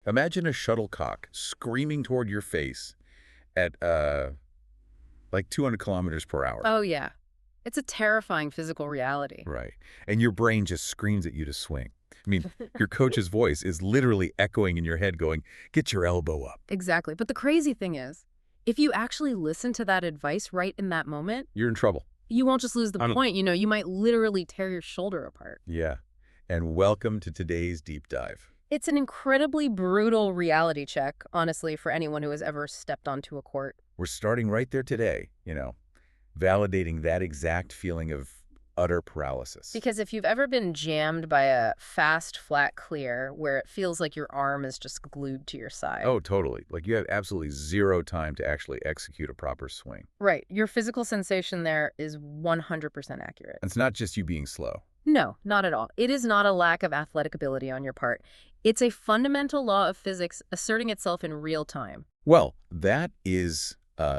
Imagine a shuttlecock screaming toward your face at, like 200 kilometers per hour. Oh, yeah. It's a terrifying physical reality. Right. And your brain just screams at you to swing. I mean, your coach's voice is literally echoing in your head going, get your elbow up. Exactly. But the crazy thing is, if you actually listen to that advice right in that moment, You're in trouble. you won't just lose the I don't- point. You might literally tear your shoulder apart. Yeah. And welcome to today's deep dive. It's an incredibly brutal reality check, honestly, for anyone who has ever stepped onto a court. We're starting right there today, validating that exact feeling of utter paralysis. Because if you've ever been jammed by a fast, flat clear where it feels like your arm is just glued to your side. Oh, totally. Like you have absolutely zero time to actually execute a proper swing. Right. Your physical sensation there is 100% accurate. And it's not just you being slow. No, not at all. It is not a lack of athletic ability on your part. It's a fundamental law of physics asserting itself in real time. Well, that is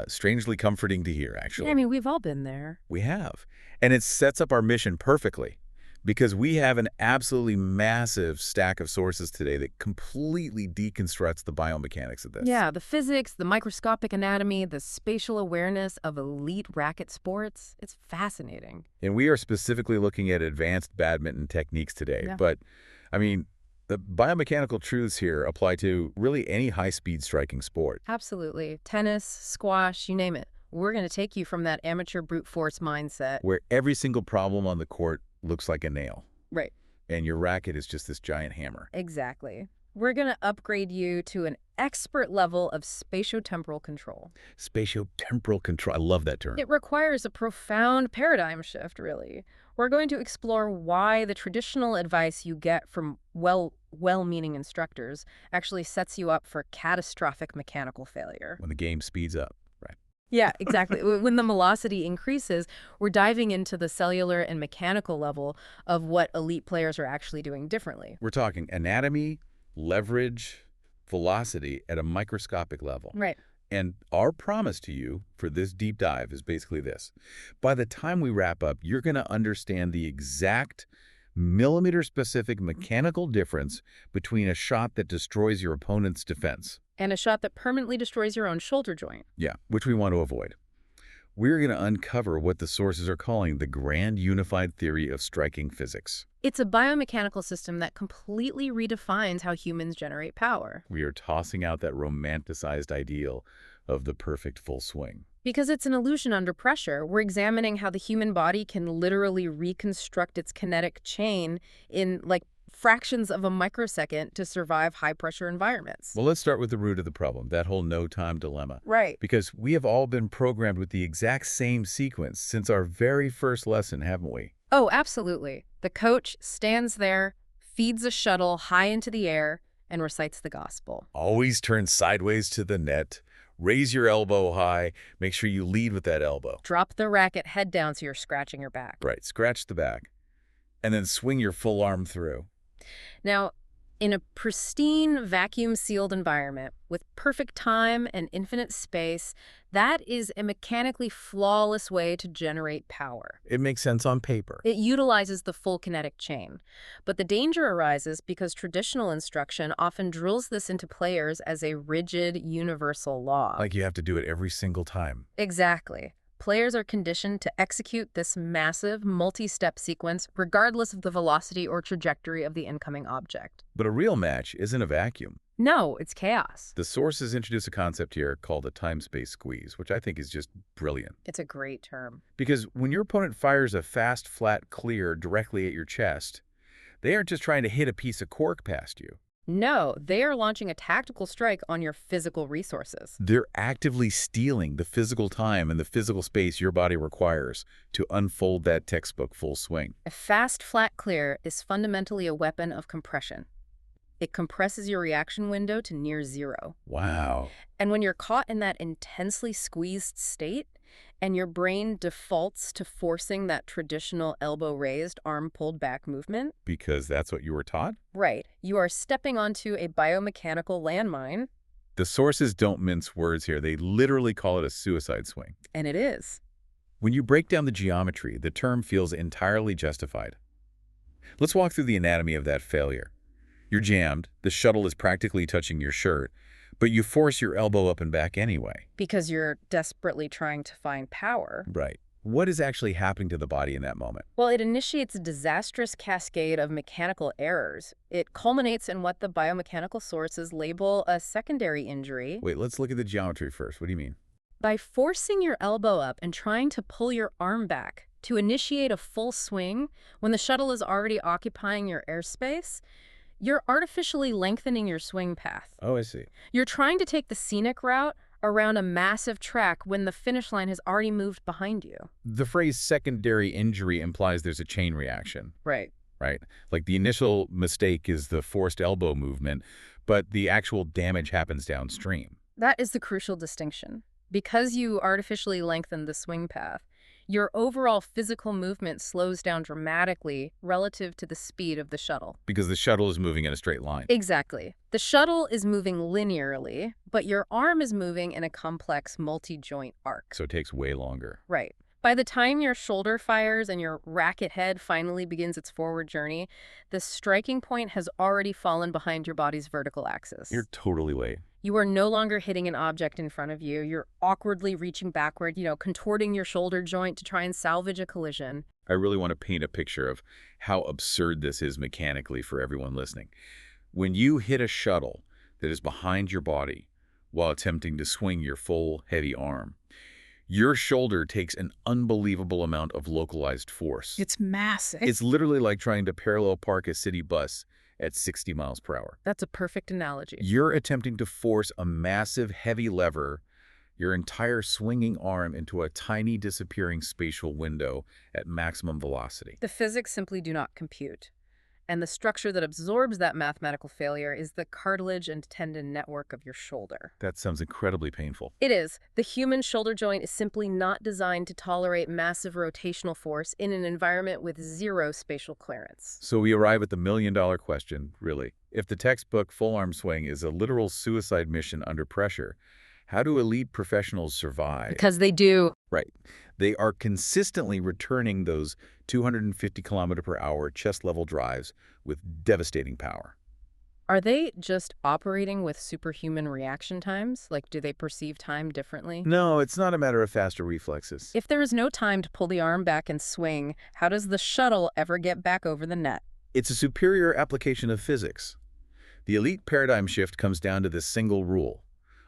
strangely comforting to hear, actually. Yeah, I mean, we've all been there. We have. And it sets up our mission perfectly because we have an absolutely massive stack of sources today that completely deconstructs the biomechanics of this. Yeah, the physics, the microscopic anatomy, the spatial awareness of elite racket sports. It's fascinating. And we are specifically looking at advanced badminton techniques today. Yeah. But, I mean, the biomechanical truths here apply to really any high-speed striking sport. Absolutely. Tennis, squash, you name it. We're going to take you from that amateur brute force mindset. Where every single problem on the court looks like a nail. Right. And your racket is just this giant hammer. Exactly. We're going to upgrade you to an expert level of spatiotemporal control. Spatiotemporal control. I love that term. It requires a profound paradigm shift, really. We're going to explore why the traditional advice you get from well-meaning instructors actually sets you up for catastrophic mechanical failure. When the game speeds up. Right. Yeah, exactly. When the velocity increases, we're diving into the cellular and mechanical level of what elite players are actually doing differently. We're talking anatomy, leverage, velocity at a microscopic level. Right. And our promise to you for this deep dive is basically this. By the time we wrap up, you're going to understand the exact millimeter-specific mechanical difference between a shot that destroys your opponent's defense. And a shot that permanently destroys your own shoulder joint. Yeah, which we want to avoid. We're going to uncover what the sources are calling the grand unified theory of striking physics. It's a biomechanical system that completely redefines how humans generate power. We are tossing out that romanticized ideal of the perfect full swing. Because it's an illusion under pressure, we're examining how the human body can literally reconstruct its kinetic chain in, fractions of a microsecond to survive high-pressure environments. Well, let's start with the root of the problem, that whole no-time dilemma. Right. Because we have all been programmed with the exact same sequence since our very first lesson, haven't we? Oh, absolutely. The coach stands there, feeds a shuttle high into the air, and recites the gospel. Always turn sideways to the net, raise your elbow high, make sure you lead with that elbow. Drop the racket head down so you're scratching your back. Right, scratch the back, and then swing your full arm through. Now, in a pristine, vacuum-sealed environment with perfect time and infinite space, that is a mechanically flawless way to generate power. It makes sense on paper. It utilizes the full kinetic chain. But the danger arises because traditional instruction often drills this into players as a rigid, universal law. Like you have to do it every single time. Exactly. Players are conditioned to execute this massive, multi-step sequence regardless of the velocity or trajectory of the incoming object. But a real match isn't a vacuum. No, it's chaos. The sources introduce a concept here called a time-space squeeze, which I think is just brilliant. It's a great term. Because when your opponent fires a fast, flat clear directly at your chest, they aren't just trying to hit a piece of cork past you. No, they are launching a tactical strike on your physical resources. They're actively stealing the physical time and the physical space your body requires to unfold that textbook full swing. A fast, flat clear is fundamentally a weapon of compression. It compresses your reaction window to near zero. Wow. And when you're caught in that intensely squeezed state, and your brain defaults to forcing that traditional elbow-raised, arm-pulled-back movement. Because that's what you were taught? Right. You are stepping onto a biomechanical landmine. The sources don't mince words here. They literally call it a suicide swing. And it is. When you break down the geometry, the term feels entirely justified. Let's walk through the anatomy of that failure. You're jammed, the shuttle is practically touching your shirt, but you force your elbow up and back anyway. Because you're desperately trying to find power. Right. What is actually happening to the body in that moment? Well, it initiates a disastrous cascade of mechanical errors. It culminates in what the biomechanical sources label a secondary injury. Wait, let's look at the geometry first. What do you mean? By forcing your elbow up and trying to pull your arm back to initiate a full swing when the shuttle is already occupying your airspace, you're artificially lengthening your swing path. Oh, I see. You're trying to take the scenic route around a massive track when the finish line has already moved behind you. The phrase secondary injury implies there's a chain reaction, Right. right? Like the initial mistake is the forced elbow movement, but the actual damage happens downstream. That is the crucial distinction. Because you artificially lengthen the swing path, your overall physical movement slows down dramatically relative to the speed of the shuttle. Because the shuttle is moving in a straight line. Exactly. The shuttle is moving linearly, but your arm is moving in a complex multi-joint arc. So it takes way longer. Right. By the time your shoulder fires and your racket head finally begins its forward journey, the striking point has already fallen behind your body's vertical axis. You're totally late. You are no longer hitting an object in front of you. You're awkwardly reaching backward, contorting your shoulder joint to try and salvage a collision. I really want to paint a picture of how absurd this is mechanically for everyone listening. When you hit a shuttle that is behind your body while attempting to swing your full, heavy arm, your shoulder takes an unbelievable amount of localized force. It's massive. It's literally like trying to parallel park a city bus at 60 miles per hour. That's a perfect analogy. You're attempting to force a massive, heavy lever, your entire swinging arm into a tiny disappearing spatial window at maximum velocity. The physics simply do not compute. And the structure that absorbs that mathematical failure is the cartilage and tendon network of your shoulder. That sounds incredibly painful. It is. The human shoulder joint is simply not designed to tolerate massive rotational force in an environment with zero spatial clearance. So we arrive at the million-dollar question, really. If the textbook full arm swing is a literal suicide mission under pressure, how do elite professionals survive? Because they do. Right. They are consistently returning those 250 km/h chest-level drives with devastating power. Are they just operating with superhuman reaction times? Like, do they perceive time differently? No, it's not a matter of faster reflexes. If there is no time to pull the arm back and swing, how does the shuttle ever get back over the net? It's a superior application of physics. The elite paradigm shift comes down to this single rule.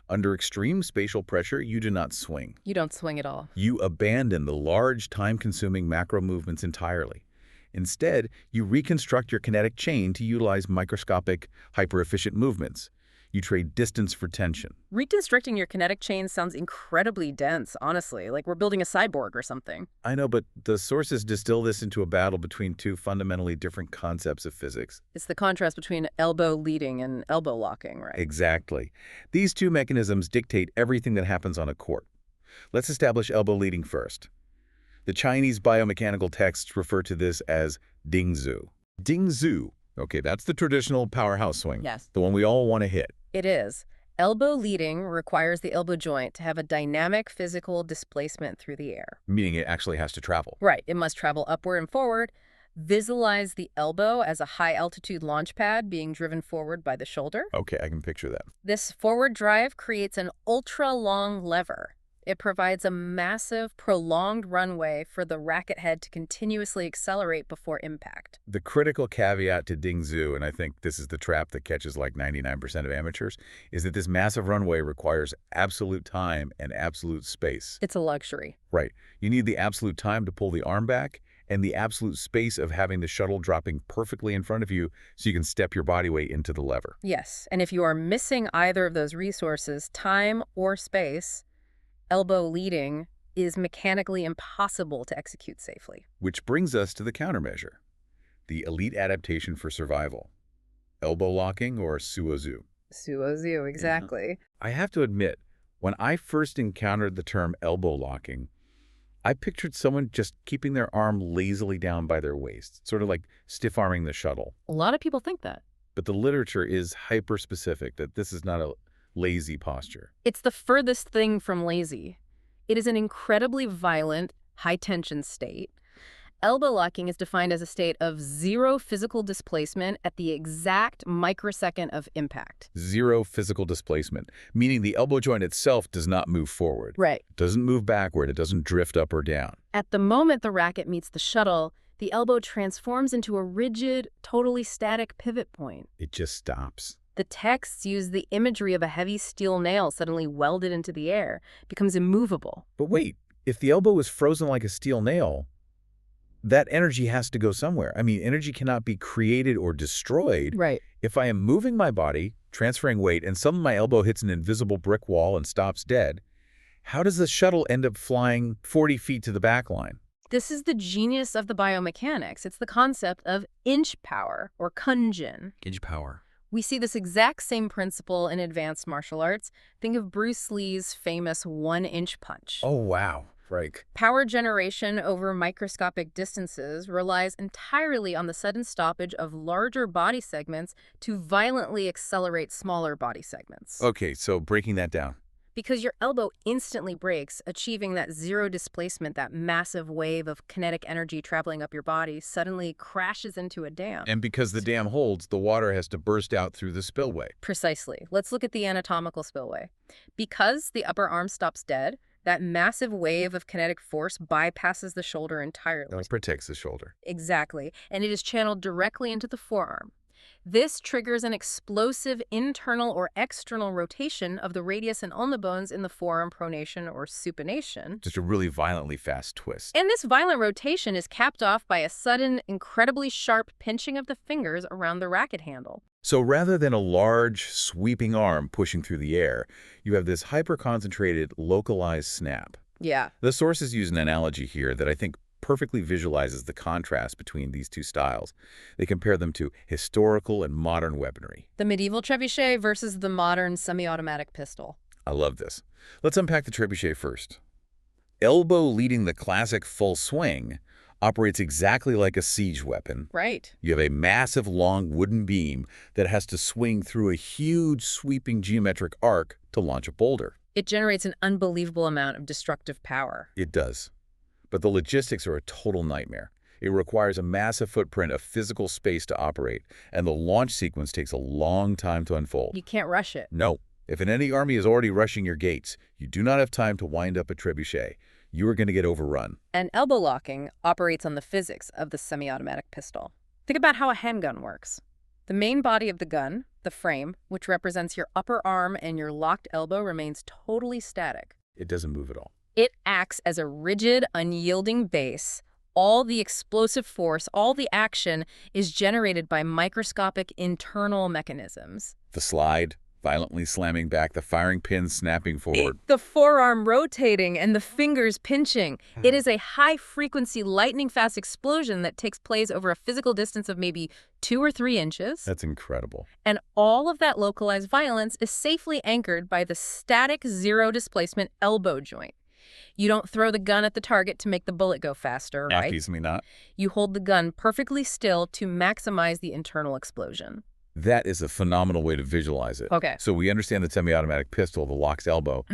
Under extreme spatial pressure, you do not swing. You don't swing at all. You abandon the large, time-consuming macro movements entirely. Instead, you reconstruct your kinetic chain to utilize microscopic, hyper-efficient movements. You trade distance for tension. Reconstructing your kinetic chain sounds incredibly dense, honestly, like we're building a cyborg or something. I know, but the sources distill this into a battle between two fundamentally different concepts of physics. It's the contrast between elbow leading and elbow locking, right? Exactly. These two mechanisms dictate everything that happens on a court. Let's establish elbow leading first. The Chinese biomechanical texts refer to this as dingzu. Dingzu. Okay, that's the traditional powerhouse swing. Yes. The one we all want to hit. It is. Elbow leading requires the elbow joint to have a dynamic physical displacement through the air. Meaning it actually has to travel. Right. It must travel upward and forward. Visualize the elbow as a high-altitude launch pad being driven forward by the shoulder. Okay, I can picture that. This forward drive creates an ultra-long lever. It provides a massive, prolonged runway for the racket head to continuously accelerate before impact. The critical caveat to dingzu, and I think this is the trap that catches like 99% of amateurs, is that this massive runway requires absolute time and absolute space. It's a luxury. Right. You need the absolute time to pull the arm back and the absolute space of having the shuttle dropping perfectly in front of you so you can step your body weight into the lever. Yes, and if you are missing either of those resources, time or space, elbow leading is mechanically impossible to execute safely. Which brings us to the countermeasure, the elite adaptation for survival. Elbow locking or suozu. Suozu, exactly. I have to admit, when I first encountered the term elbow locking, I pictured someone just keeping their arm lazily down by their waist, sort of like stiff-arming the shuttle. A lot of people think that. But the literature is hyper-specific that this is not a lazy posture. It's the furthest thing from lazy. It is an incredibly violent, high-tension state. elbow locking is defined as a state of zero physical displacement at the exact microsecond of impact. Zero physical displacement, meaning the elbow joint itself does not move forward. Right. It doesn't move backward. It doesn't drift up or down. At the moment the racket meets the shuttle, the elbow transforms into a rigid, totally static pivot point. It just stops. The texts use the imagery of a heavy steel nail suddenly welded into the air. It becomes immovable. But wait, if the elbow is frozen like a steel nail, that energy has to go somewhere. I mean, energy cannot be created or destroyed. Right. If I am moving my body, transferring weight, and suddenly my elbow hits an invisible brick wall and stops dead, how does the shuttle end up flying 40 feet to the back line? This is the genius of the biomechanics. It's the concept of inch power, or kunjin. Inch power. We see this exact same principle in advanced martial arts. Think of Bruce Lee's famous one-inch punch. Oh, wow. Right. Power generation over microscopic distances relies entirely on the sudden stoppage of larger body segments to violently accelerate smaller body segments. Okay, so breaking that down. Because your elbow instantly breaks, achieving that zero displacement, that massive wave of kinetic energy traveling up your body suddenly crashes into a dam. And because the dam holds, the water has to burst out through the spillway. Precisely. Let's look at the anatomical spillway. Because the upper arm stops dead, that massive wave of kinetic force bypasses the shoulder entirely. It protects the shoulder. Exactly. And it is channeled directly into the forearm. This triggers an explosive internal or external rotation of the radius and ulna bones in the forearm pronation or supination. Just a really violently fast twist. And this violent rotation is capped off by a sudden, incredibly sharp pinching of the fingers around the racket handle. So rather than a large, sweeping arm pushing through the air, you have this hyper-concentrated, localized snap. Yeah. The sources use an analogy here that I think perfectly visualizes the contrast between these two styles. They compare them to historical and modern weaponry. The medieval trebuchet versus the modern semi-automatic pistol. I love this. Let's unpack the trebuchet first. Elbow leading the classic full swing operates exactly like a siege weapon. Right. You have a massive long wooden beam that has to swing through a huge sweeping geometric arc to launch a boulder. It generates an unbelievable amount of destructive power. It does. But the logistics are a total nightmare. It requires a massive footprint of physical space to operate, and the launch sequence takes a long time to unfold. You can't rush it. No. If an enemy army is already rushing your gates, you do not have time to wind up a trebuchet. You are going to get overrun. And elbow locking operates on the physics of the semi-automatic pistol. Think about how a handgun works. The main body of the gun, the frame, which represents your upper arm and your locked elbow, remains totally static. It doesn't move at all. It acts as a rigid, unyielding base. All the explosive force, all the action is generated by microscopic internal mechanisms. The slide, violently slamming back, the firing pin snapping forward. The forearm rotating and the fingers pinching. It is a high-frequency, lightning-fast explosion that takes place over a physical distance of maybe 2 or 3 inches. That's incredible. And all of that localized violence is safely anchored by the static zero-displacement elbow joint. You don't throw the gun at the target to make the bullet go faster, right? Obviously not. You hold the gun perfectly still to maximize the internal explosion. That is a phenomenal way to visualize it. Okay. So we understand the semi-automatic pistol, the locked elbow.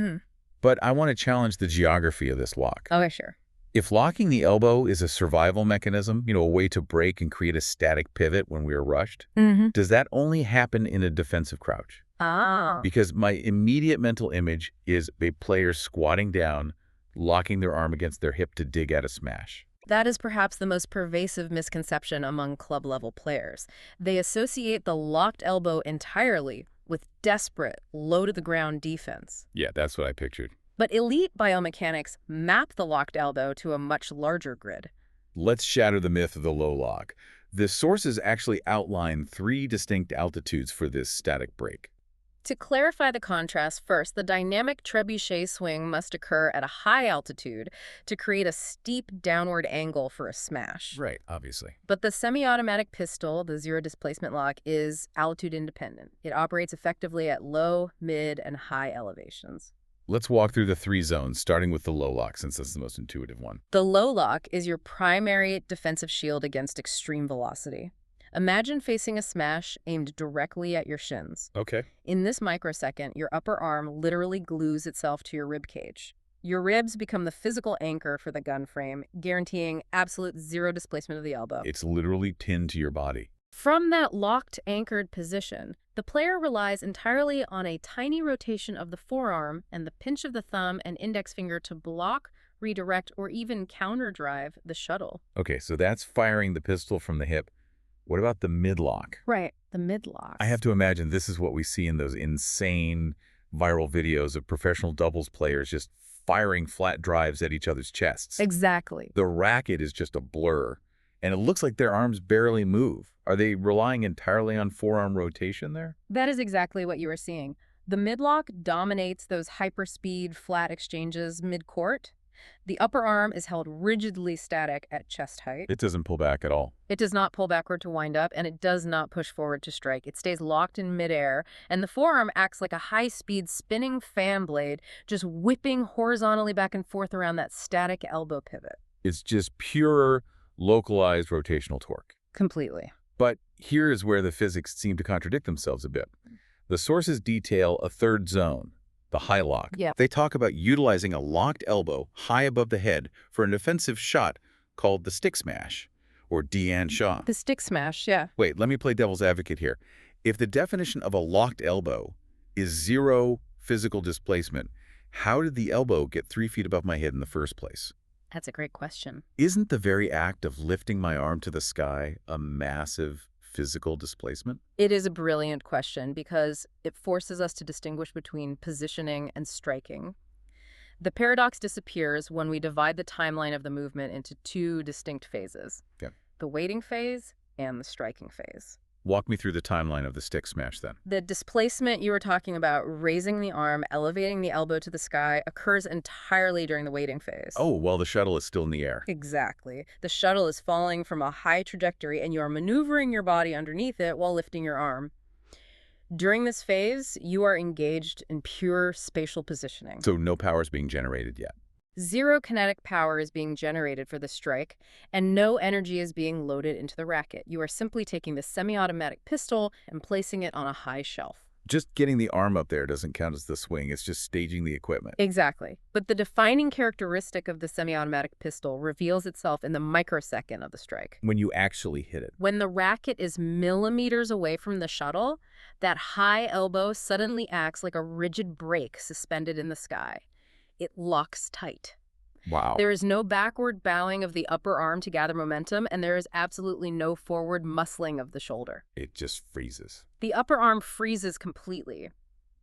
But I want to challenge the geography of this lock. Okay, sure. If locking the elbow is a survival mechanism, a way to break and create a static pivot when we are rushed, does that only happen in a defensive crouch? Because my immediate mental image is a player squatting down, locking their arm against their hip to dig at a smash. That is perhaps the most pervasive misconception among club-level players. They associate the locked elbow entirely with desperate, low-to-the-ground defense. Yeah, that's what I pictured. But elite biomechanics map the locked elbow to a much larger grid. Let's shatter the myth of the low lock. The sources actually outline 3 distinct altitudes for this static break. To clarify the contrast, first, the dynamic trebuchet swing must occur at a high altitude to create a steep downward angle for a smash. Right, obviously. But the semi-automatic pistol, the zero-displacement lock, is altitude independent. It operates effectively at low, mid, and high elevations. Let's walk through the 3 zones, starting with the low lock, since that's the most intuitive one. The low lock is your primary defensive shield against extreme velocity. Imagine facing a smash aimed directly at your shins. Okay. In this microsecond, your upper arm literally glues itself to your rib cage. Your ribs become the physical anchor for the gun frame, guaranteeing absolute zero displacement of the elbow. It's literally pinned to your body. From that locked, anchored position, the player relies entirely on a tiny rotation of the forearm and the pinch of the thumb and index finger to block, redirect, or even counter-drive the shuttle. Okay, so that's firing the pistol from the hip. What about the midlock? Right, the midlock. I have to imagine this is what we see in those insane viral videos of professional doubles players just firing flat drives at each other's chests. Exactly. The racket is just a blur, and it looks like their arms barely move. Are they relying entirely on forearm rotation there? That is exactly what you are seeing. The midlock dominates those hyperspeed flat exchanges mid-court. The upper arm is held rigidly static at chest height. It doesn't pull back at all. It does not pull backward to wind up, and it does not push forward to strike. It stays locked in midair, and the forearm acts like a high-speed spinning fan blade, just whipping horizontally back and forth around that static elbow pivot. It's just pure, localized rotational torque. Completely. But here is where the physics seem to contradict themselves a bit. The sources detail a third zone, the high lock. Yeah. They talk about utilizing a locked elbow high above the head for an offensive shot called the stick smash, or Deanne Shaw. The stick smash, yeah. Wait, let me play devil's advocate here. If the definition of a locked elbow is zero physical displacement, how did the elbow get 3 feet above my head in the first place? That's a great question. Isn't the very act of lifting my arm to the sky a massive physical displacement? It is a brilliant question because it forces us to distinguish between positioning and striking. The paradox disappears when we divide the timeline of the movement into two distinct phases. Yep. The waiting phase and the striking phase. Walk me through the timeline of the stick smash then. The displacement you were talking about, raising the arm, elevating the elbow to the sky, occurs entirely during the waiting phase. Oh, while the shuttle is still in the air. Exactly. The shuttle is falling from a high trajectory and you are maneuvering your body underneath it while lifting your arm. During this phase, you are engaged in pure spatial positioning. So no power is being generated yet. Zero kinetic power is being generated for the strike, and no energy is being loaded into the racket. You are simply taking the semi-automatic pistol and placing it on a high shelf. Just getting the arm up there doesn't count as the swing. It's just staging the equipment. Exactly. But the defining characteristic of the semi-automatic pistol reveals itself in the microsecond of the strike. When you actually hit it. When the racket is millimeters away from the shuttle, that high elbow suddenly acts like a rigid brake suspended in the sky. It locks tight. Wow. There is no backward bowing of the upper arm to gather momentum, and there is absolutely no forward muscling of the shoulder. It just freezes. The upper arm freezes completely.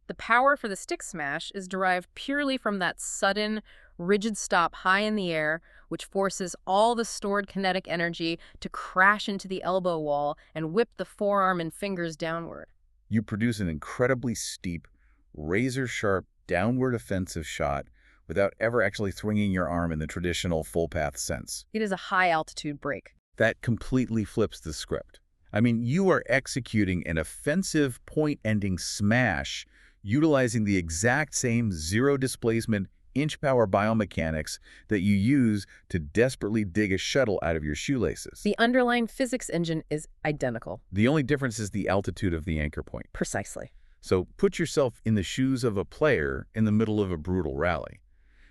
The power for the stick smash is derived purely from that sudden, rigid stop high in the air, which forces all the stored kinetic energy to crash into the elbow wall and whip the forearm and fingers downward. You produce an incredibly steep, razor-sharp, downward offensive shot without ever actually swinging your arm in the traditional full-path sense. It is a high-altitude break. That completely flips the script. I mean, you are executing an offensive point-ending smash utilizing the exact same zero-displacement, inch-power biomechanics that you use to desperately dig a shuttle out of your shoelaces. The underlying physics engine is identical. The only difference is the altitude of the anchor point. Precisely. So put yourself in the shoes of a player in the middle of a brutal rally.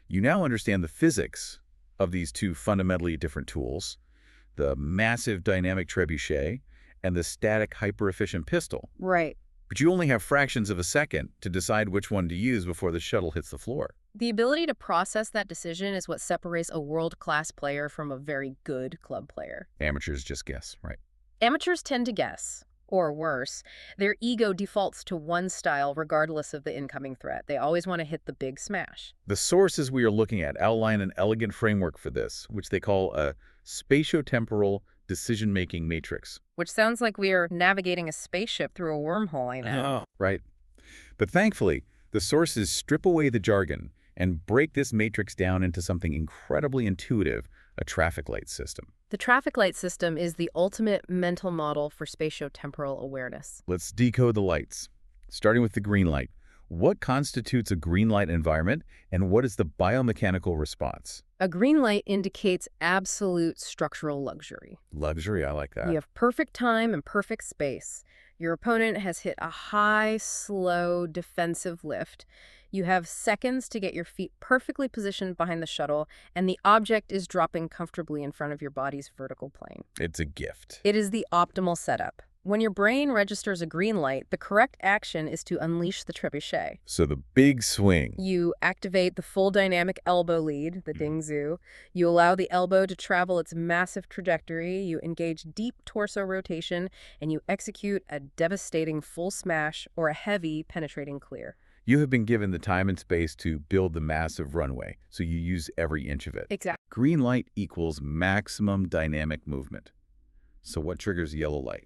You now understand the physics of these two fundamentally different tools, the massive dynamic trebuchet and the static hyper-efficient pistol. Right. But you only have fractions of a second to decide which one to use before the shuttle hits the floor. The ability to process that decision is what separates a world-class player from a very good club player. Amateurs just guess, right? Amateurs tend to guess. Or worse, their ego defaults to one style regardless of the incoming threat. They always want to hit the big smash. The sources we are looking at outline an elegant framework for this, which they call a spatiotemporal decision-making matrix. Which sounds like we are navigating a spaceship through a wormhole, I know. Right. But thankfully, the sources strip away the jargon and break this matrix down into something incredibly intuitive, a traffic light system. The traffic light system is the ultimate mental model for spatiotemporal awareness. Let's decode the lights. Starting with the green light. What constitutes a green light environment, and what is the biomechanical response? A green light indicates absolute structural luxury. Luxury, I like that. You have perfect time and perfect space. Your opponent has hit a high, slow, defensive lift. You have seconds to get your feet perfectly positioned behind the shuttle, and the object is dropping comfortably in front of your body's vertical plane. It's a gift. It is the optimal setup. When your brain registers a green light, the correct action is to unleash the trebuchet. So the big swing. You activate the full dynamic elbow lead, the dingzu. You allow the elbow to travel its massive trajectory. You engage deep torso rotation, and you execute a devastating full smash or a heavy penetrating clear. You have been given the time and space to build the massive runway, so you use every inch of it. Exactly. Green light equals maximum dynamic movement. So what triggers yellow light?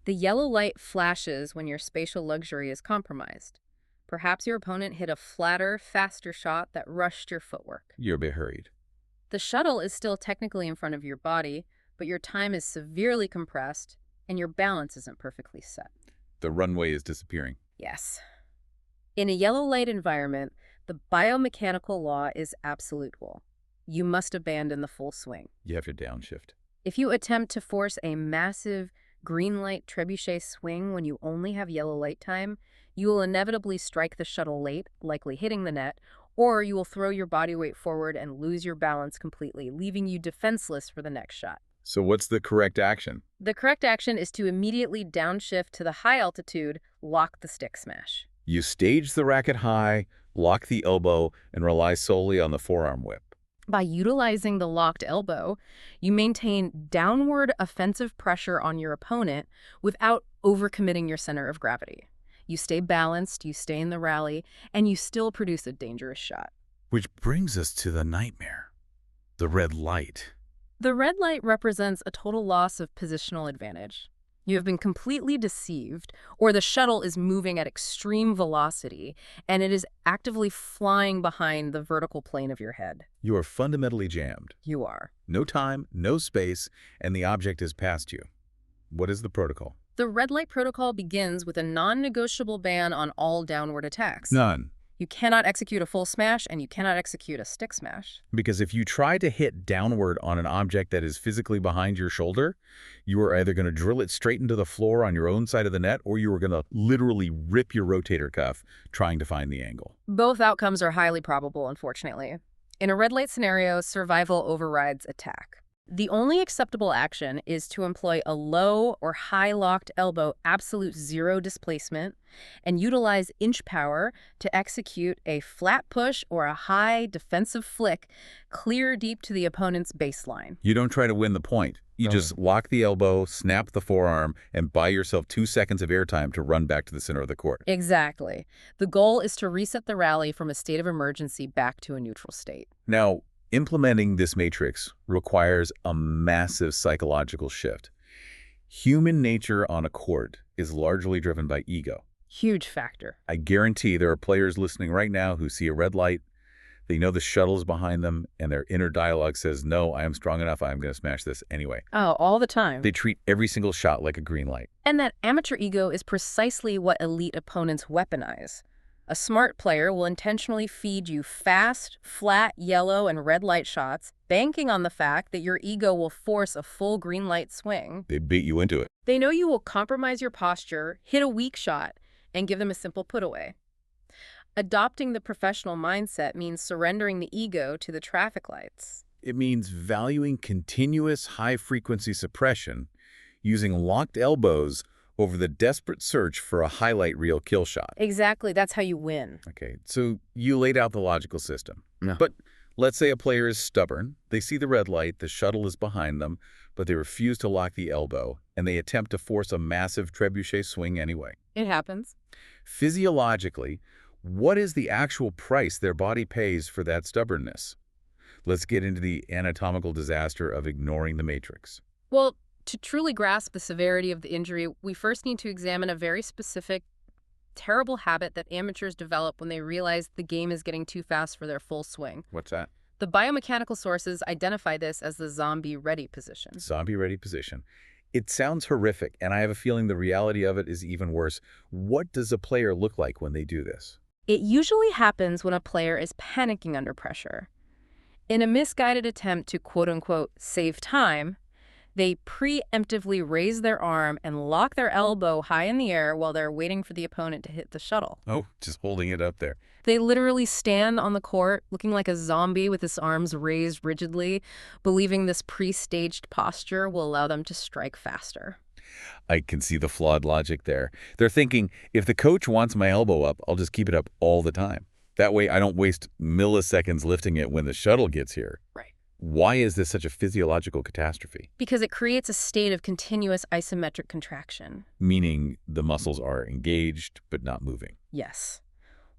The yellow light flashes when your spatial luxury is compromised. Perhaps your opponent hit a flatter, faster shot that rushed your footwork. You're a bit hurried. The shuttle is still technically in front of your body, but your time is severely compressed and your balance isn't perfectly set. The runway is disappearing. Yes. In a yellow light environment, the biomechanical law is absolute rule. You must abandon the full swing. You have to downshift. If you attempt to force a massive green light trebuchet swing when you only have yellow light time, you will inevitably strike the shuttle late, likely hitting the net, or you will throw your body weight forward and lose your balance completely, leaving you defenseless for the next shot. So what's the correct action? The correct action is to immediately downshift to the high altitude, lock the stick smash. You stage the racket high, lock the elbow, and rely solely on the forearm whip. By utilizing the locked elbow, you maintain downward offensive pressure on your opponent without overcommitting your center of gravity. You stay balanced, you stay in the rally, and you still produce a dangerous shot. Which brings us to the nightmare, the red light. The red light represents a total loss of positional advantage. You have been completely deceived, or the shuttle is moving at extreme velocity, and it is actively flying behind the vertical plane of your head. You are fundamentally jammed. You are. No time, no space, and the object is past you. What is the protocol? The red light protocol begins with a non-negotiable ban on all downward attacks. None. You cannot execute a full smash, and you cannot execute a stick smash. Because if you try to hit downward on an object that is physically behind your shoulder, you are either going to drill it straight into the floor on your own side of the net, or you are going to literally rip your rotator cuff trying to find the angle. Both outcomes are highly probable, unfortunately. In a red light scenario, survival overrides attack. The only acceptable action is to employ a low or high locked elbow, absolute zero displacement, and utilize inch power to execute a flat push or a high defensive flick clear deep to the opponent's baseline. You don't try to win the point. You just lock the elbow, snap the forearm, and buy yourself 2 seconds of airtime to run back to the center of the court. Exactly. The goal is to reset the rally from a state of emergency back to a neutral state. Now, implementing this matrix requires a massive psychological shift. Human nature on a court is largely driven by ego. Huge factor. I guarantee there are players listening right now who see a red light, they know the shuttle is behind them, and their inner dialogue says, no, I am strong enough, I'm going to smash this anyway. Oh, all the time. They treat every single shot like a green light. And that amateur ego is precisely what elite opponents weaponize. A smart player will intentionally feed you fast, flat, yellow, and red light shots, banking on the fact that your ego will force a full green light swing. They beat you into it. They know you will compromise your posture, hit a weak shot, and give them a simple put away. Adopting the professional mindset means surrendering the ego to the traffic lights. It means valuing continuous high-frequency suppression, using locked elbows over the desperate search for a highlight reel kill shot. Exactly, that's how you win. Okay, so you laid out the logical system. No. But let's say a player is stubborn. They see the red light, the shuttle is behind them, but they refuse to lock the elbow, and they attempt to force a massive trebuchet swing anyway. It happens. Physiologically, what is the actual price their body pays for that stubbornness? Let's get into the anatomical disaster of ignoring the matrix. Well, to truly grasp the severity of the injury, we first need to examine a very specific, terrible habit that amateurs develop when they realize the game is getting too fast for their full swing. What's that? The biomechanical sources identify this as the zombie-ready position. Zombie-ready position. It sounds horrific, and I have a feeling the reality of it is even worse. What does a player look like when they do this? It usually happens when a player is panicking under pressure. In a misguided attempt to quote-unquote save time, They preemptively raise their arm and lock their elbow high in the air while they're waiting for the opponent to hit the shuttle. Oh, just holding it up there. They literally stand on the court looking like a zombie with his arms raised rigidly, believing this pre-staged posture will allow them to strike faster. I can see the flawed logic there. They're thinking, if the coach wants my elbow up, I'll just keep it up all the time. That way I don't waste milliseconds lifting it when the shuttle gets here. Right. Why is this such a physiological catastrophe? Because it creates a state of continuous isometric contraction. Meaning the muscles are engaged but not moving. Yes.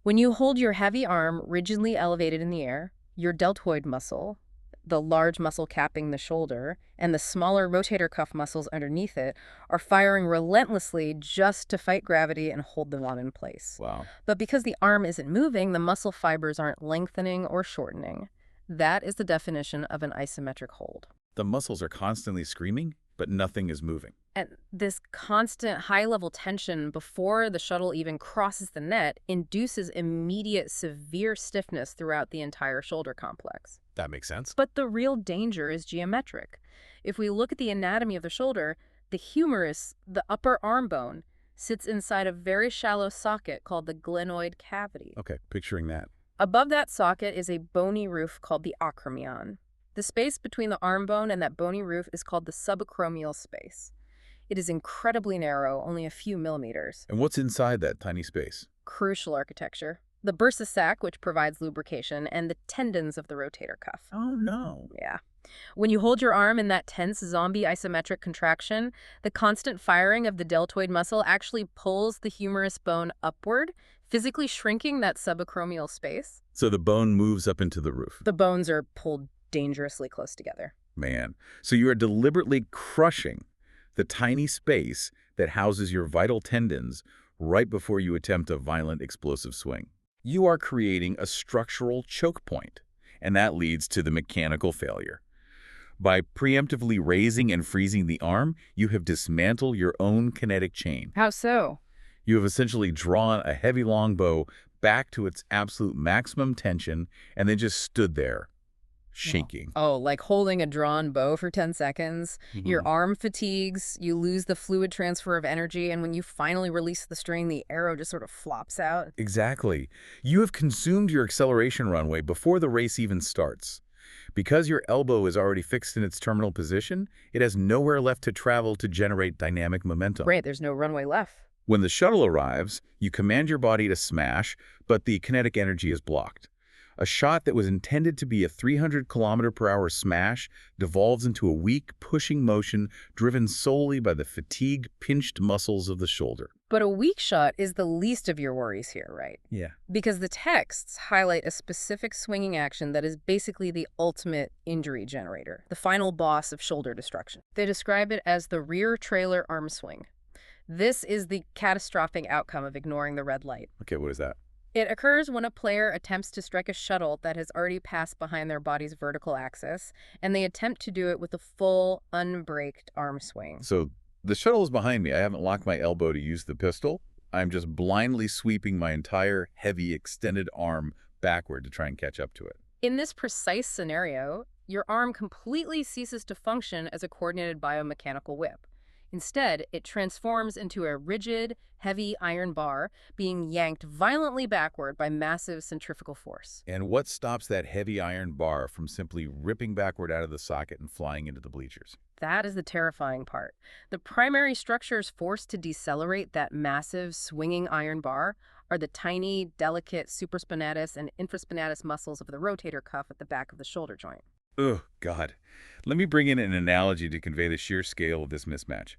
When you hold your heavy arm rigidly elevated in the air, your deltoid muscle, the large muscle capping the shoulder, and the smaller rotator cuff muscles underneath it are firing relentlessly just to fight gravity and hold the arm in place. Wow. But because the arm isn't moving, the muscle fibers aren't lengthening or shortening. That is the definition of an isometric hold. The muscles are constantly screaming, but nothing is moving. And this constant high-level tension before the shuttle even crosses the net induces immediate severe stiffness throughout the entire shoulder complex. That makes sense. But the real danger is geometric. If we look at the anatomy of the shoulder, the humerus, the upper arm bone, sits inside a very shallow socket called the glenoid cavity. Okay, picturing that. Above that socket is a bony roof called the acromion. The space between the arm bone and that bony roof is called the subacromial space. It is incredibly narrow, only a few millimeters. And what's inside that tiny space? Crucial architecture. The bursa sac, which provides lubrication, and the tendons of the rotator cuff. Oh, no. Yeah. When you hold your arm in that tense zombie isometric contraction, the constant firing of the deltoid muscle actually pulls the humerus bone upward, physically shrinking that subacromial space. So the bone moves up into the roof. The bones are pulled dangerously close together. Man. So you are deliberately crushing the tiny space that houses your vital tendons right before you attempt a violent explosive swing. You are creating a structural choke point, and that leads to the mechanical failure. By preemptively raising and freezing the arm, you have dismantled your own kinetic chain. How so? You have essentially drawn a heavy longbow back to its absolute maximum tension and then just stood there, shaking. Oh, like holding a drawn bow for 10 seconds. Your arm fatigues, you lose the fluid transfer of energy, and when you finally release the string, the arrow just sort of flops out. Exactly. You have consumed your acceleration runway before the race even starts. Because your elbow is already fixed in its terminal position, it has nowhere left to travel to generate dynamic momentum. Right, there's no runway left. When the shuttle arrives, you command your body to smash, but the kinetic energy is blocked. A shot that was intended to be a 300-kilometer-per-hour smash devolves into a weak, pushing motion driven solely by the fatigued, pinched muscles of the shoulder. But a weak shot is the least of your worries here, right? Yeah. Because the texts highlight a specific swinging action that is basically the ultimate injury generator, the final boss of shoulder destruction. They describe it as the rear trailer arm swing. This is the catastrophic outcome of ignoring the red light. Okay, what is that? It occurs when a player attempts to strike a shuttle that has already passed behind their body's vertical axis, and they attempt to do it with a full, unbraked arm swing. So the shuttle is behind me. I haven't locked my elbow to use the pistol. I'm just blindly sweeping my entire heavy extended arm backward to try and catch up to it. In this precise scenario, your arm completely ceases to function as a coordinated biomechanical whip. Instead, it transforms into a rigid, heavy iron bar being yanked violently backward by massive centrifugal force. And what stops that heavy iron bar from simply ripping backward out of the socket and flying into the bleachers? That is the terrifying part. The primary structures forced to decelerate that massive, swinging iron bar are the tiny, delicate supraspinatus and infraspinatus muscles of the rotator cuff at the back of the shoulder joint. Oh, God. Let me bring in an analogy to convey the sheer scale of this mismatch.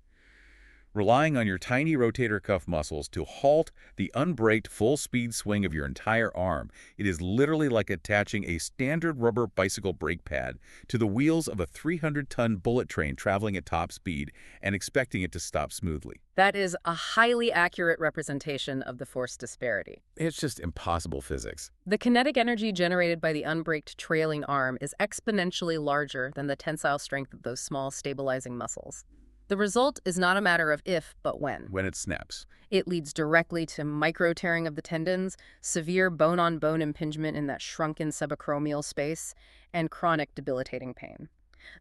Relying on your tiny rotator cuff muscles to halt the unbraked full-speed swing of your entire arm, it is literally like attaching a standard rubber bicycle brake pad to the wheels of a 300-ton bullet train traveling at top speed and expecting it to stop smoothly. That is a highly accurate representation of the force disparity. It's just impossible physics. The kinetic energy generated by the unbraked trailing arm is exponentially larger than the tensile strength of those small stabilizing muscles. The result is not a matter of if, but when. When it snaps. It leads directly to micro-tearing of the tendons, severe bone-on-bone impingement in that shrunken subacromial space, and chronic debilitating pain.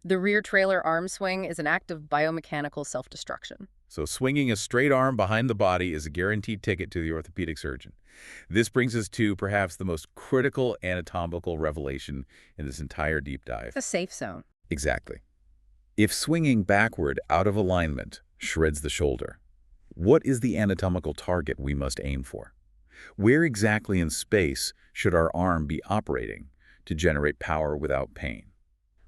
The rear trailer arm swing is an act of biomechanical self-destruction. So swinging a straight arm behind the body is a guaranteed ticket to the orthopedic surgeon. This brings us to perhaps the most critical anatomical revelation in this entire deep dive. The safe zone. Exactly. If swinging backward out of alignment shreds the shoulder, what is the anatomical target we must aim for? Where exactly in space should our arm be operating to generate power without pain?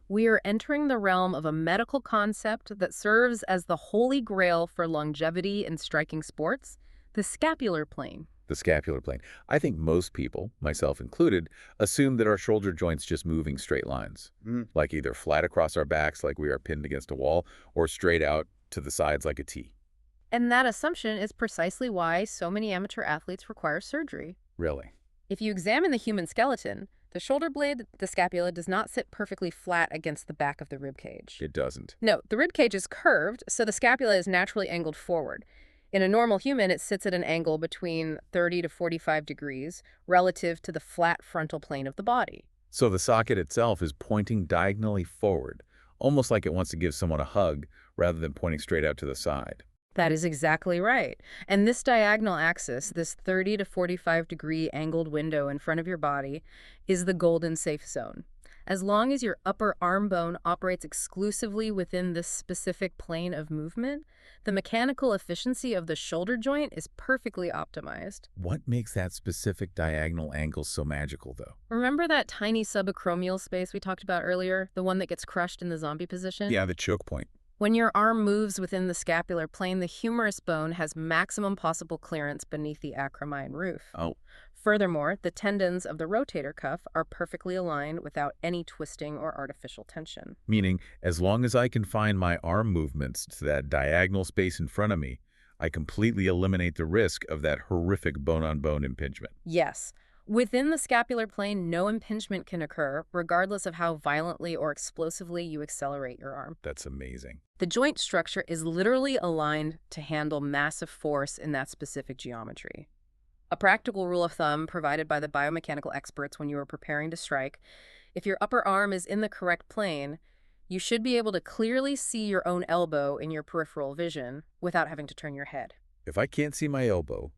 We are entering the realm of a medical concept that serves as the holy grail for longevity in striking sports, the scapular plane. The scapular plane. I think most people, myself included, assume that our shoulder joints just move in straight lines, like either flat across our backs like we are pinned against a wall, or straight out to the sides like a T. And that assumption is precisely why so many amateur athletes require surgery. Really? If you examine the human skeleton, the shoulder blade, the scapula, does not sit perfectly flat against the back of the rib cage. It doesn't. No, the rib cage is curved, so the scapula is naturally angled forward. In a normal human, it sits at an angle between 30 to 45 degrees relative to the flat frontal plane of the body. So the socket itself is pointing diagonally forward, almost like it wants to give someone a hug rather than pointing straight out to the side. That is exactly right. And this diagonal axis, this 30 to 45 degree angled window in front of your body, is the golden safe zone. As long as your upper arm bone operates exclusively within this specific plane of movement, the mechanical efficiency of the shoulder joint is perfectly optimized. What makes that specific diagonal angle so magical, though? Remember that tiny subacromial space we talked about earlier, the one that gets crushed in the zombie position? Yeah, the choke point. When your arm moves within the scapular plane, the humerus bone has maximum possible clearance beneath the acromion roof. Oh. Furthermore, the tendons of the rotator cuff are perfectly aligned without any twisting or artificial tension. Meaning, as long as I can find my arm movements to that diagonal space in front of me, I completely eliminate the risk of that horrific bone-on-bone impingement. Yes. Within the scapular plane, no impingement can occur, regardless of how violently or explosively you accelerate your arm. That's amazing. The joint structure is literally aligned to handle massive force in that specific geometry. A practical rule of thumb provided by the biomechanical experts when you are preparing to strike: if your upper arm is in the correct plane, you should be able to clearly see your own elbow in your peripheral vision without having to turn your head. If I can't see my elbow,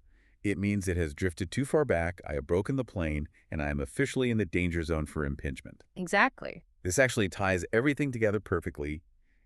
it means it has drifted too far back, I have broken the plane, and I am officially in the danger zone for impingement. Exactly. This actually ties everything together perfectly.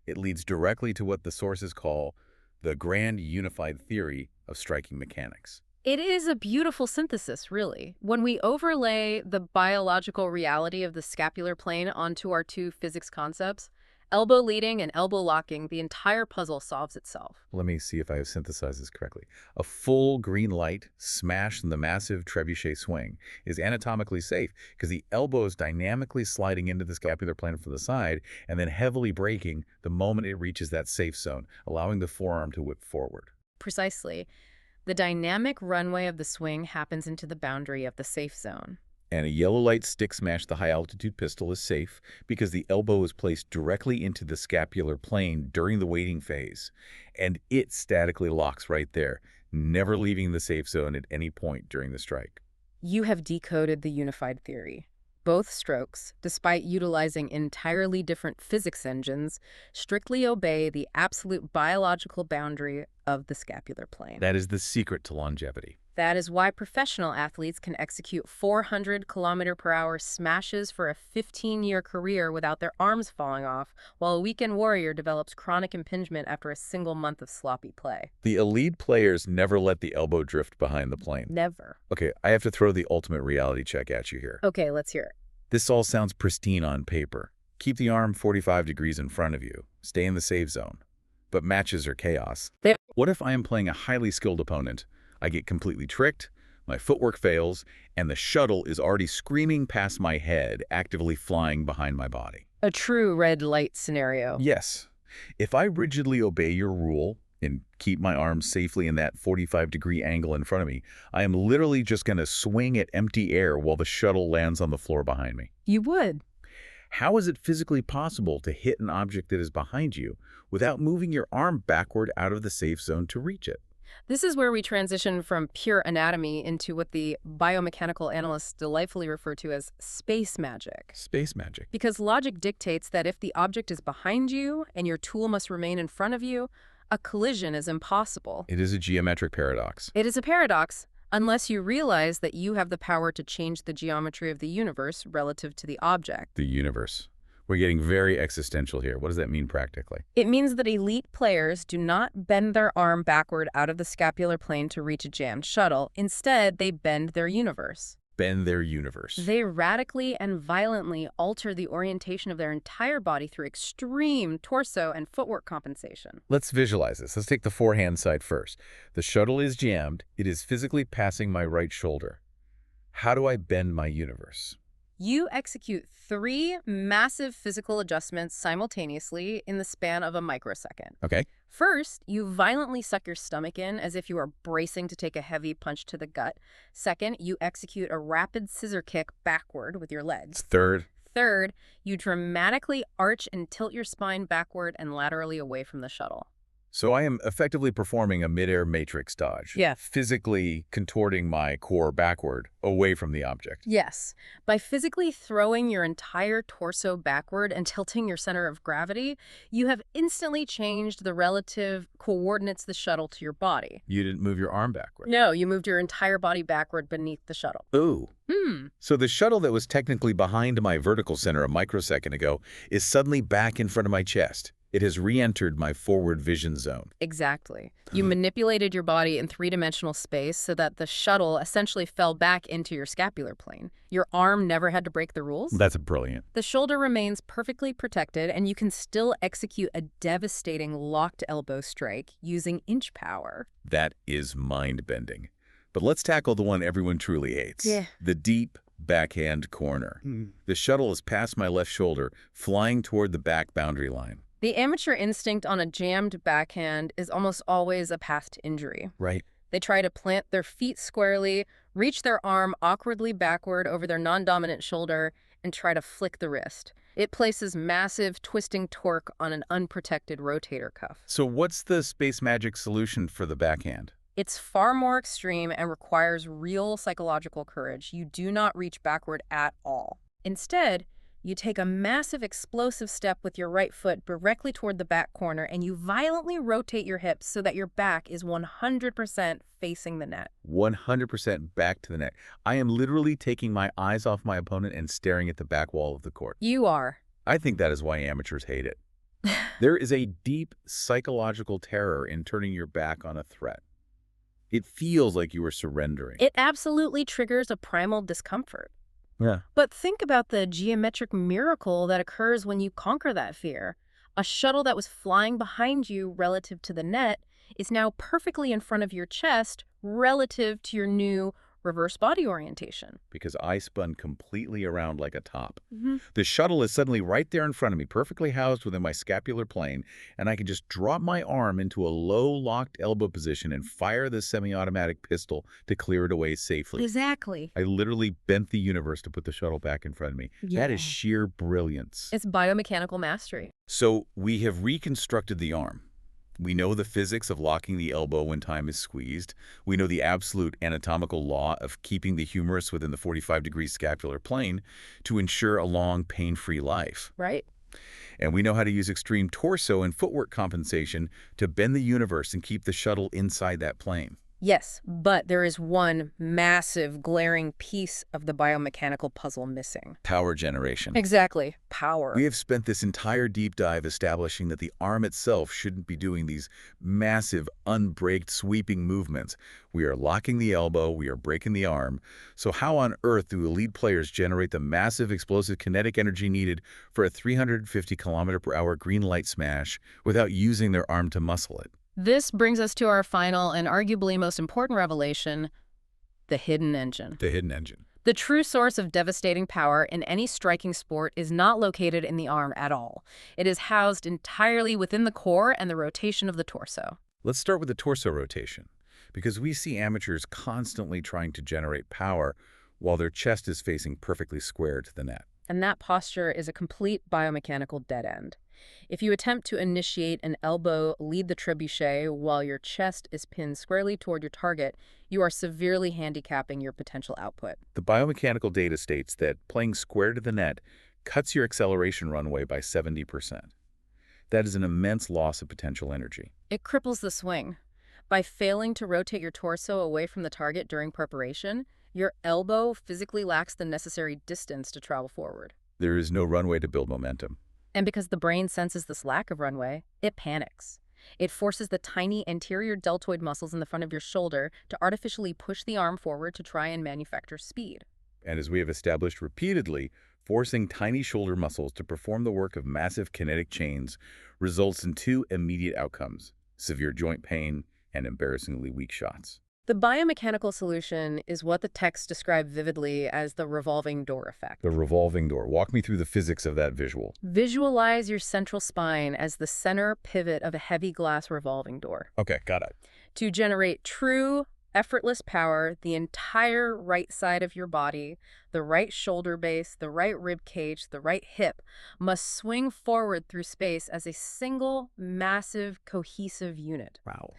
It leads directly to what the sources call the grand unified theory of striking mechanics. It is a beautiful synthesis, really. When we overlay the biological reality of the scapular plane onto our two physics concepts, elbow leading and elbow locking, the entire puzzle solves itself. Let me see if I have synthesized this correctly. A full green light smashed in the massive trebuchet swing is anatomically safe because the elbow is dynamically sliding into the scapular plane from the side and then heavily braking the moment it reaches that safe zone, allowing the forearm to whip forward. Precisely. The dynamic runway of the swing happens into the boundary of the safe zone. And a yellow light stick smash the high-altitude pistol is safe because the elbow is placed directly into the scapular plane during the waiting phase, and it statically locks right there, never leaving the safe zone at any point during the strike. You have decoded the unified theory. Both strokes, despite utilizing entirely different physics engines, strictly obey the absolute biological boundary of the scapular plane. That is the secret to longevity. That is why professional athletes can execute 400-kilometer-per-hour smashes for a 15-year career without their arms falling off, while a weekend warrior develops chronic impingement after a single month of sloppy play. The elite players never let the elbow drift behind the plane. Never. Okay, I have to throw the ultimate reality check at you here. Okay, let's hear it. This all sounds pristine on paper. Keep the arm 45 degrees in front of you. Stay in the safe zone. But matches are chaos. What if I am playing a highly skilled opponent? I get completely tricked, my footwork fails, and the shuttle is already screaming past my head, actively flying behind my body. A true red light scenario. Yes. If I rigidly obey your rule and keep my arms safely in that 45-degree angle in front of me, I am literally just going to swing at empty air while the shuttle lands on the floor behind me. You would. How is it physically possible to hit an object that is behind you without moving your arm backward out of the safe zone to reach it? This is where we transition from pure anatomy into what the biomechanical analysts delightfully refer to as space magic. Space magic. Because logic dictates that if the object is behind you and your tool must remain in front of you, a collision is impossible. It is a geometric paradox. It is a paradox unless you realize that you have the power to change the geometry of the universe relative to the object. The universe. We're getting very existential here. What does that mean practically? It means that elite players do not bend their arm backward out of the scapular plane to reach a jammed shuttle. Instead, they bend their universe. Bend their universe. They radically and violently alter the orientation of their entire body through extreme torso and footwork compensation. Let's visualize this. Let's take the forehand side first. The shuttle is jammed. It is physically passing my right shoulder. How do I bend my universe? You execute 3 massive physical adjustments simultaneously in the span of a microsecond. Okay. First, you violently suck your stomach in as if you are bracing to take a heavy punch to the gut. Second, you execute a rapid scissor kick backward with your legs. Third, you dramatically arch and tilt your spine backward and laterally away from the shuttle. so I am effectively performing a midair matrix dodge. Yeah. Physically contorting my core backward, away from the object. Yes. By physically throwing your entire torso backward and tilting your center of gravity, you have instantly changed the relative coordinates of the shuttle to your body. You didn't move your arm backward. No, you moved your entire body backward beneath the shuttle. Ooh. Hmm. So the shuttle that was technically behind my vertical center a microsecond ago is suddenly back in front of my chest. It has re-entered my forward vision zone. Exactly. You manipulated your body in 3-dimensional space so that the shuttle essentially fell back into your scapular plane. Your arm never had to break the rules. That's brilliant. The shoulder remains perfectly protected, and you can still execute a devastating locked elbow strike using inch power. That is mind-bending. But let's tackle the one everyone truly hates. Yeah. The deep backhand corner. The shuttle is past my left shoulder, flying toward the back boundary line. The amateur instinct on a jammed backhand is almost always a path to injury. Right. They try to plant their feet squarely, reach their arm awkwardly backward over their non-dominant shoulder, and try to flick the wrist. It places massive twisting torque on an unprotected rotator cuff. So what's the space magic solution for the backhand? It's far more extreme and requires real psychological courage. You do not reach backward at all. Instead, you take a massive explosive step with your right foot directly toward the back corner, and you violently rotate your hips so that your back is 100% facing the net. 100% back to the net. I am literally taking my eyes off my opponent and staring at the back wall of the court. You are. I think that is why amateurs hate it. There is a deep psychological terror in turning your back on a threat. It feels like you are surrendering. It absolutely triggers a primal discomfort. Yeah. But think about the geometric miracle that occurs when you conquer that fear. A shuttle that was flying behind you relative to the net is now perfectly in front of your chest relative to your new reverse body orientation. Because I spun completely around like a top. The shuttle is suddenly right there in front of me, perfectly housed within my scapular plane, and I can just drop my arm into a low locked elbow position and fire the semi-automatic pistol to clear it away safely. Exactly. I literally bent the universe to put the shuttle back in front of me. That is sheer brilliance. It's biomechanical mastery. So we have reconstructed the arm. We know the physics of locking the elbow when time is squeezed. We know the absolute anatomical law of keeping the humerus within the 45-degree scapular plane to ensure a long, pain-free life. Right. And we know how to use extreme torso and footwork compensation to bend the universe and keep the shuttle inside that plane. Yes, but there is one massive, glaring piece of the biomechanical puzzle missing. Power generation. Exactly. Power. We have spent this entire deep dive establishing that the arm itself shouldn't be doing these massive, unbraked, sweeping movements. We are locking the elbow, we are breaking the arm. So how on earth do elite players generate the massive explosive kinetic energy needed for a 350-kilometer-per-hour green light smash without using their arm to muscle it? This brings us to our final and arguably most important revelation, the hidden engine. The hidden engine. The true source of devastating power in any striking sport is not located in the arm at all. It is housed entirely within the core and the rotation of the torso. Let's start with the torso rotation, because we see amateurs constantly trying to generate power while their chest is facing perfectly square to the net. And that posture is a complete biomechanical dead end. If you attempt to initiate an elbow lead the trebuchet while your chest is pinned squarely toward your target, you are severely handicapping your potential output. The biomechanical data states that playing square to the net cuts your acceleration runway by 70%. That is an immense loss of potential energy. It cripples the swing. By failing to rotate your torso away from the target during preparation, your elbow physically lacks the necessary distance to travel forward. There is no runway to build momentum. And because the brain senses this lack of runway, it panics. It forces the tiny anterior deltoid muscles in the front of your shoulder to artificially push the arm forward to try and manufacture speed. And as we have established repeatedly, forcing tiny shoulder muscles to perform the work of massive kinetic chains results in two immediate outcomes: severe joint pain and embarrassingly weak shots. The biomechanical solution is what the text described vividly as the revolving door effect. The revolving door. Walk me through the physics of that visual. Visualize your central spine as the center pivot of a heavy glass revolving door. Okay, got it. To generate true, effortless power, the entire right side of your body, the right shoulder base, the right rib cage, the right hip, must swing forward through space as a single, massive, cohesive unit. Wow.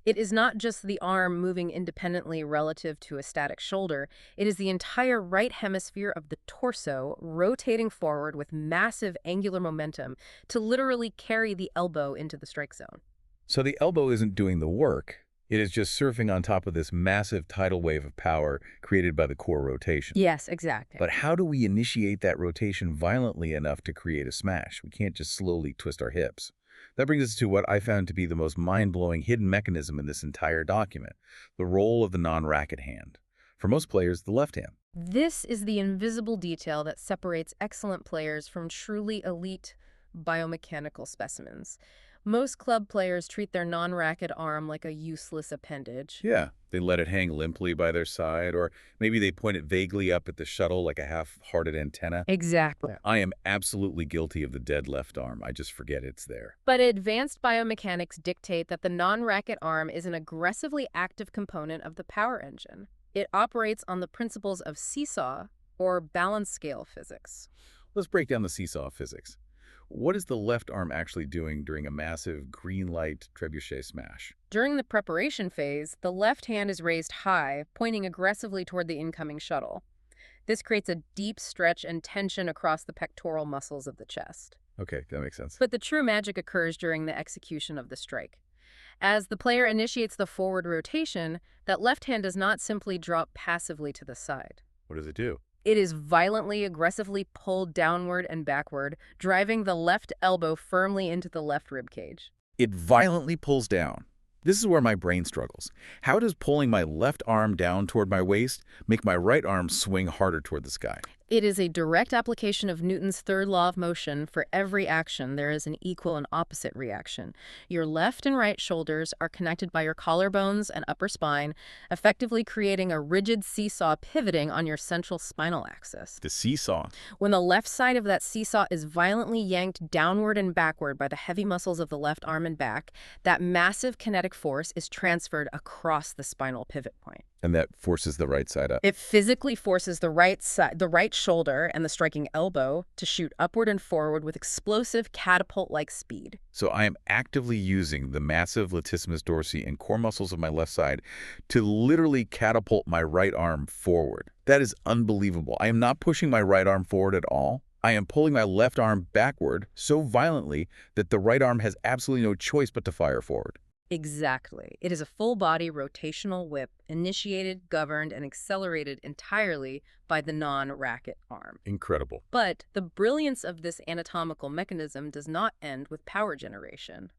It is not just the arm moving independently relative to a static shoulder. It is the entire right hemisphere of the torso rotating forward with massive angular momentum to literally carry the elbow into the strike zone. So the elbow isn't doing the work. It is just surfing on top of this massive tidal wave of power created by the core rotation. Yes, exactly. But how do we initiate that rotation violently enough to create a smash? We can't just slowly twist our hips. That brings us to what I found to be the most mind-blowing hidden mechanism in this entire document: the role of the non-racket hand. For most players, the left hand. This is the invisible detail that separates excellent players from truly elite biomechanical specimens. Most club players treat their non-racket arm like a useless appendage. Yeah, they let it hang limply by their side, or maybe they point it vaguely up at the shuttle like a half-hearted antenna. Exactly. I am absolutely guilty of the dead left arm. I just forget it's there. But advanced biomechanics dictate that the non-racket arm is an aggressively active component of the power engine. It operates on the principles of seesaw, or balance scale physics. Let's break down the seesaw physics. What is the left arm actually doing during a massive green light trebuchet smash? During the preparation phase, the left hand is raised high, pointing aggressively toward the incoming shuttle. This creates a deep stretch and tension across the pectoral muscles of the chest. Okay, that makes sense. But the true magic occurs during the execution of the strike. As the player initiates the forward rotation, that left hand does not simply drop passively to the side. What does it do? It is violently, aggressively pulled downward and backward, driving the left elbow firmly into the left rib cage. It violently pulls down. This is where my brain struggles. How does pulling my left arm down toward my waist make my right arm swing harder toward the sky? It is a direct application of Newton's third law of motion. For every action, there is an equal and opposite reaction. Your left and right shoulders are connected by your collarbones and upper spine, effectively creating a rigid seesaw pivoting on your central spinal axis. The seesaw. When the left side of that seesaw is violently yanked downward and backward by the heavy muscles of the left arm and back, that massive kinetic force is transferred across the spinal pivot point. And that forces the right side up. It physically forces the right side, the right shoulder and the striking elbow to shoot upward and forward with explosive catapult-like speed. So I am actively using the massive latissimus dorsi and core muscles of my left side to literally catapult my right arm forward. That is unbelievable. I am not pushing my right arm forward at all. I am pulling my left arm backward so violently that the right arm has absolutely no choice but to fire forward. Exactly. It is a full-body rotational whip, initiated, governed, and accelerated entirely by the non-racket arm. Incredible. But the brilliance of this anatomical mechanism does not end with power generation.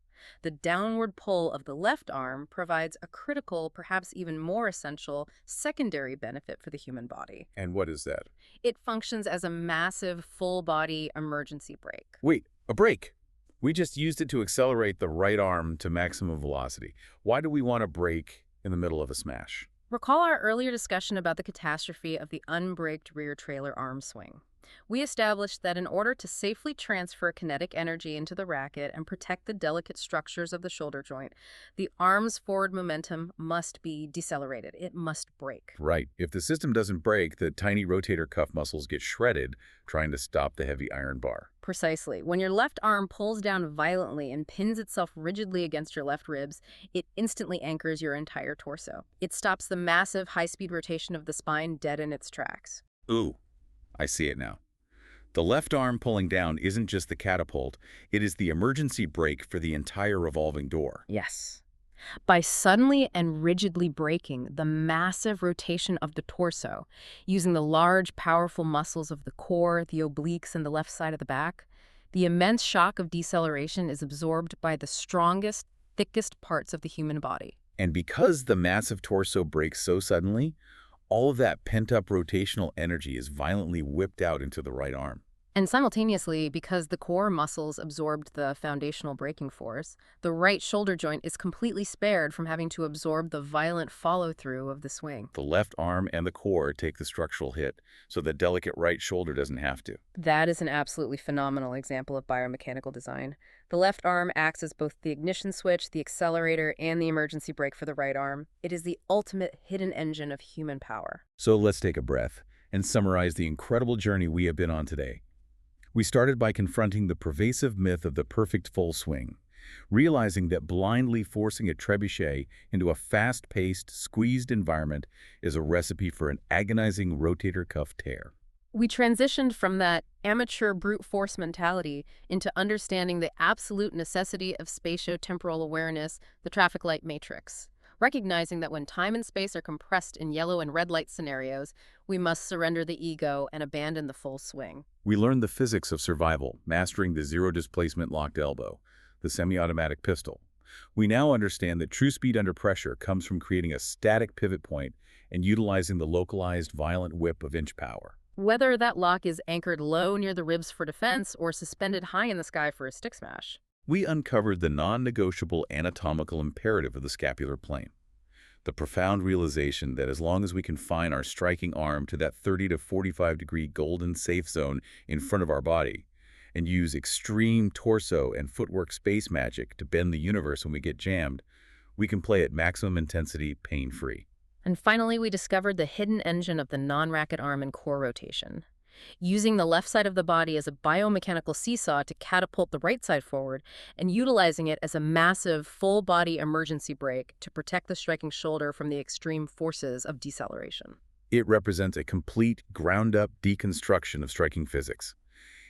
The downward pull of the left arm provides a critical, perhaps even more essential, secondary benefit for the human body. And what is that? It functions as a massive, full-body emergency brake. Wait, a brake. We just used it to accelerate the right arm to maximum velocity. Why do we want a brake in the middle of a smash? Recall our earlier discussion about the catastrophe of the unbraked rear trailer arm swing. We established that in order to safely transfer kinetic energy into the racket and protect the delicate structures of the shoulder joint, the arm's forward momentum must be decelerated. It must brake. Right. If the system doesn't brake, the tiny rotator cuff muscles get shredded trying to stop the heavy iron bar. Precisely. When your left arm pulls down violently and pins itself rigidly against your left ribs, it instantly anchors your entire torso. It stops the massive high-speed rotation of the spine dead in its tracks. Ooh, I see it now. The left arm pulling down isn't just the catapult, it is the emergency brake for the entire revolving door. Yes. By suddenly and rigidly braking the massive rotation of the torso, using the large, powerful muscles of the core, the obliques, and the left side of the back, the immense shock of deceleration is absorbed by the strongest, thickest parts of the human body. And because the massive torso breaks so suddenly, all of that pent-up rotational energy is violently whipped out into the right arm. And simultaneously, because the core muscles absorbed the foundational braking force, the right shoulder joint is completely spared from having to absorb the violent follow-through of the swing. The left arm and the core take the structural hit, so the delicate right shoulder doesn't have to. That is an absolutely phenomenal example of biomechanical design. The left arm acts as both the ignition switch, the accelerator, and the emergency brake for the right arm. It is the ultimate hidden engine of human power. So let's take a breath and summarize the incredible journey we have been on today. We started by confronting the pervasive myth of the perfect full swing, realizing that blindly forcing a trebuchet into a fast-paced, squeezed environment is a recipe for an agonizing rotator cuff tear. We transitioned from that amateur brute force mentality into understanding the absolute necessity of spatio-temporal awareness, the traffic light matrix. Recognizing that when time and space are compressed in yellow and red light scenarios, we must surrender the ego and abandon the full swing. We learned the physics of survival, mastering the zero-displacement locked elbow, the semi-automatic pistol. We now understand that true speed under pressure comes from creating a static pivot point and utilizing the localized violent whip of inch power. Whether that lock is anchored low near the ribs for defense or suspended high in the sky for a stick smash. We uncovered the non-negotiable anatomical imperative of the scapular plane. The profound realization that as long as we confine our striking arm to that 30 to 45 degree golden safe zone in front of our body and use extreme torso and footwork space magic to bend the universe when we get jammed, we can play at maximum intensity pain-free. And finally, we discovered the hidden engine of the non-racket arm and core rotation. Using the left side of the body as a biomechanical seesaw to catapult the right side forward, and utilizing it as a massive full-body emergency brake to protect the striking shoulder from the extreme forces of deceleration. It represents a complete, ground-up deconstruction of striking physics.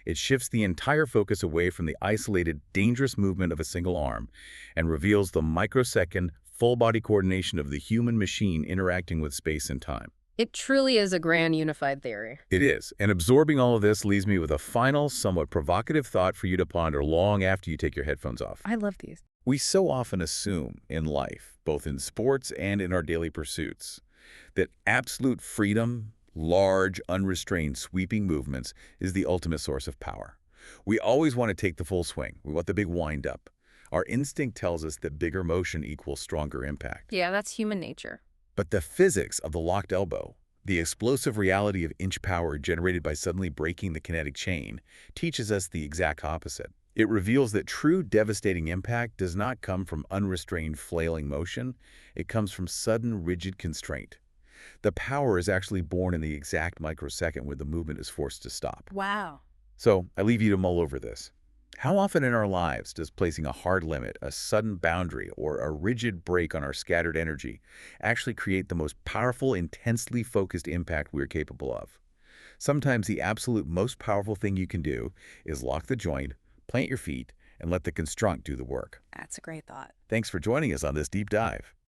It shifts the entire focus away from the isolated, dangerous movement of a single arm and reveals the microsecond, full-body coordination of the human machine interacting with space and time. It truly is a grand unified theory. It is, and absorbing all of this leaves me with a final, somewhat provocative thought for you to ponder long after you take your headphones off. I love these. We so often assume in life, both in sports and in our daily pursuits, that absolute freedom, large, unrestrained, sweeping movements is the ultimate source of power. We always want to take the full swing. We want the big wind-up. Our instinct tells us that bigger motion equals stronger impact. Yeah, that's human nature. But the physics of the locked elbow, the explosive reality of inch power generated by suddenly breaking the kinetic chain, teaches us the exact opposite. It reveals that true devastating impact does not come from unrestrained flailing motion. It comes from sudden, rigid constraint. The power is actually born in the exact microsecond where the movement is forced to stop. Wow. So I leave you to mull over this. How often in our lives does placing a hard limit, a sudden boundary, or a rigid brake on our scattered energy actually create the most powerful, intensely focused impact we're capable of? Sometimes the absolute most powerful thing you can do is lock the joint, plant your feet, and let the construct do the work. That's a great thought. Thanks for joining us on this deep dive.